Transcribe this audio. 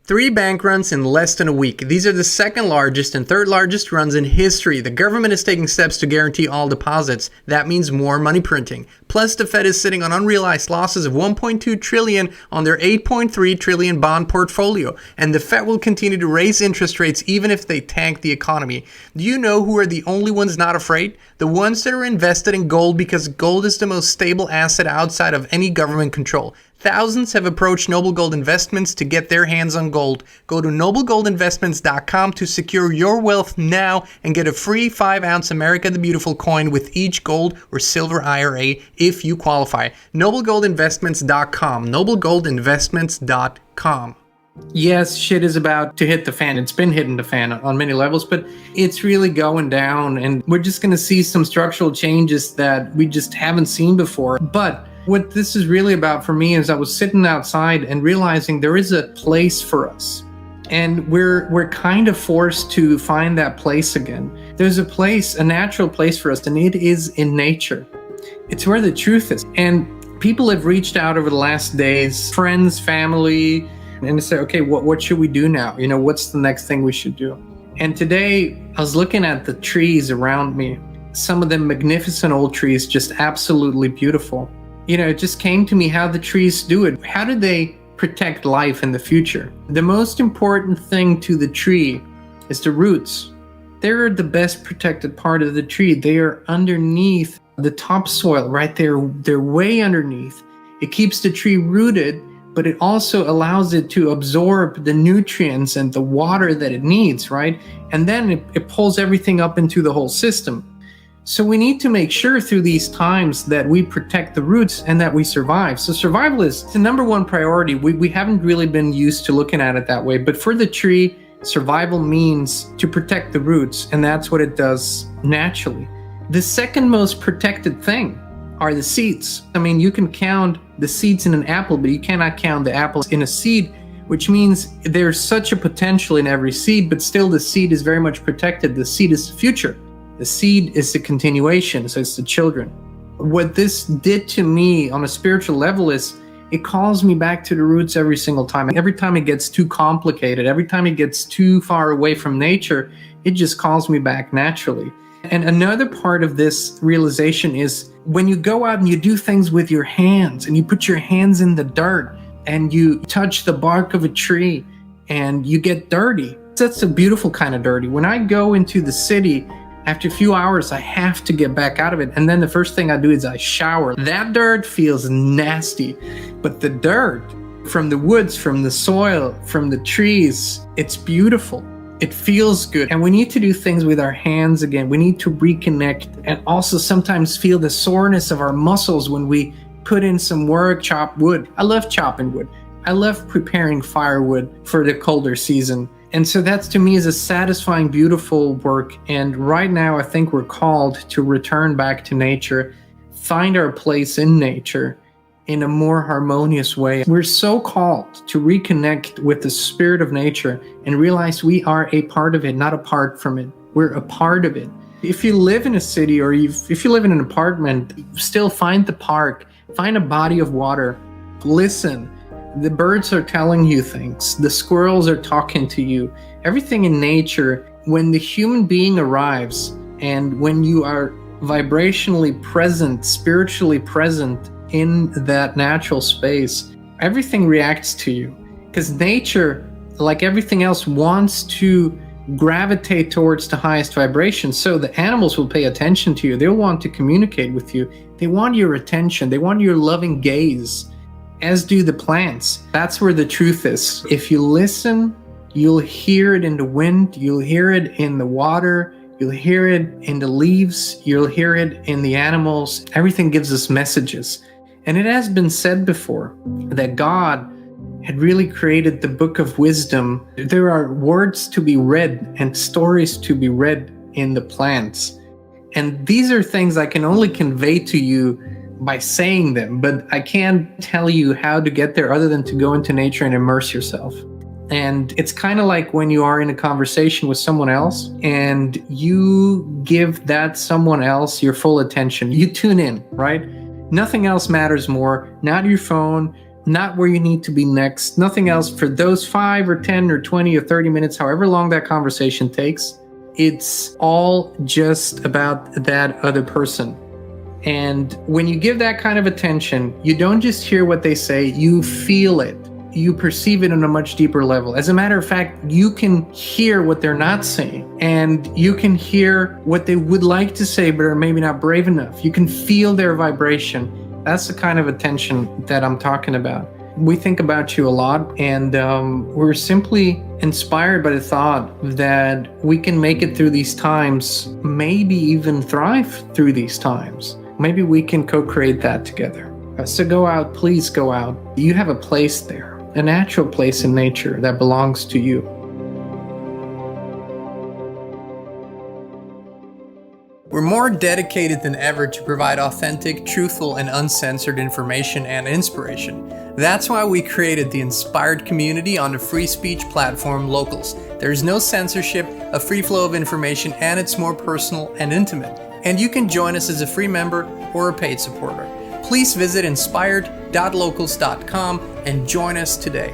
3 bank runs in less than a week. These are the second largest and third largest runs in history. The government is taking steps to guarantee all deposits. That means more money printing. Plus, the Fed is sitting on unrealized losses of $1.2 trillion on their $8.3 trillion bond portfolio. And the Fed will continue to raise interest rates even if they tank the economy. Do you know who are the only ones not afraid? The ones that are invested in gold, because gold is the most stable asset outside of any government control. Thousands have approached Noble Gold Investments to get their hands on gold. Go to noblegoldinvestments.com to secure your wealth now and get a free 5-ounce America the Beautiful coin with each gold or silver IRA if you qualify. noblegoldinvestments.com. noblegoldinvestments.com. Yes, shit is about to hit the fan. It's been hitting the fan on many levels, but it's really going down, and we're just going to see some structural changes that we just haven't seen before. But what this is really about for me is I was sitting outside and realizing there is a place for us. And we're kind of forced to find that place again. There's a place, a natural place for us, and it is in nature. It's where the truth is. And people have reached out over the last days, friends, family, and they say, okay, what should we do now? You know, what's the next thing we should do? And today I was looking at the trees around me, some of them magnificent old trees, just absolutely beautiful. You know, it just came to me how the trees do it. How do they protect life in the future? The most important thing to the tree is the roots. They're the best protected part of the tree. They are underneath the topsoil, right there. They're way underneath. It keeps the tree rooted, but it also allows it to absorb the nutrients and the water that it needs, right? And then it pulls everything up into the whole system. So we need to make sure through these times that we protect the roots and that we survive. So survival is the number one priority. We haven't really been used to looking at it that way, but for the tree, survival means to protect the roots, and that's what it does naturally. The second most protected thing are the seeds. I mean, you can count the seeds in an apple, but you cannot count the apples in a seed, which means there's such a potential in every seed, but still the seed is very much protected. The seed is the future. The seed is the continuation, so it's the children. What this did to me on a spiritual level is it calls me back to the roots every single time. Every time it gets too complicated, every time it gets too far away from nature, it just calls me back naturally. And another part of this realization is when you go out and you do things with your hands and you put your hands in the dirt and you touch the bark of a tree and you get dirty. That's a beautiful kind of dirty. When I go into the city, after a few hours, I have to get back out of it. And then the first thing I do is I shower. That dirt feels nasty, but the dirt from the woods, from the soil, from the trees, it's beautiful. It feels good. And we need to do things with our hands again. We need to reconnect and also sometimes feel the soreness of our muscles when we put in some work, chop wood. I love chopping wood. I love preparing firewood for the colder season. And so that to me is a satisfying, beautiful work. And right now, I think we're called to return back to nature, find our place in nature in a more harmonious way. We're so called to reconnect with the spirit of nature and realize we are a part of it, not apart from it. We're a part of it. If you live in a city or if you live in an apartment, still find the park, find a body of water, listen. The birds are telling you things. The squirrels are talking to you. Everything in nature, when the human being arrives and when you are vibrationally present, spiritually present in that natural space, everything reacts to you. Because nature, like everything else, wants to gravitate towards the highest vibration. So the animals will pay attention to you. They'll want to communicate with you. They want your attention. They want your loving gaze. As do the plants. That's where the truth is. If you listen, you'll hear it in the wind, you'll hear it in the water, you'll hear it in the leaves, you'll hear it in the animals. Everything gives us messages. And it has been said before that God had really created the book of wisdom. There are words to be read and stories to be read in the plants. And these are things I can only convey to you by saying them, but I can't tell you how to get there other than to go into nature and immerse yourself. And it's kind of like when you are in a conversation with someone else and you give that someone else your full attention. You tune in, right? Nothing else matters more, not your phone, not where you need to be next, nothing else. For those 5 or 10 or 20 or 30 minutes, however long that conversation takes, it's all just about that other person. And when you give that kind of attention, you don't just hear what they say, you feel it. You perceive it on a much deeper level. As a matter of fact, you can hear what they're not saying, and you can hear what they would like to say, but are maybe not brave enough. You can feel their vibration. That's the kind of attention that I'm talking about. We think about you a lot, and we're simply inspired by the thought that we can make it through these times, maybe even thrive through these times. Maybe we can co-create that together. So go out, please go out. You have a place there. A natural place in nature that belongs to you. We're more dedicated than ever to provide authentic, truthful, and uncensored information and inspiration. That's why we created the Inspired community on the free speech platform Locals. There's no censorship, a free flow of information, and it's more personal and intimate. And you can join us as a free member or a paid supporter. Please visit inspired.locals.com and join us today.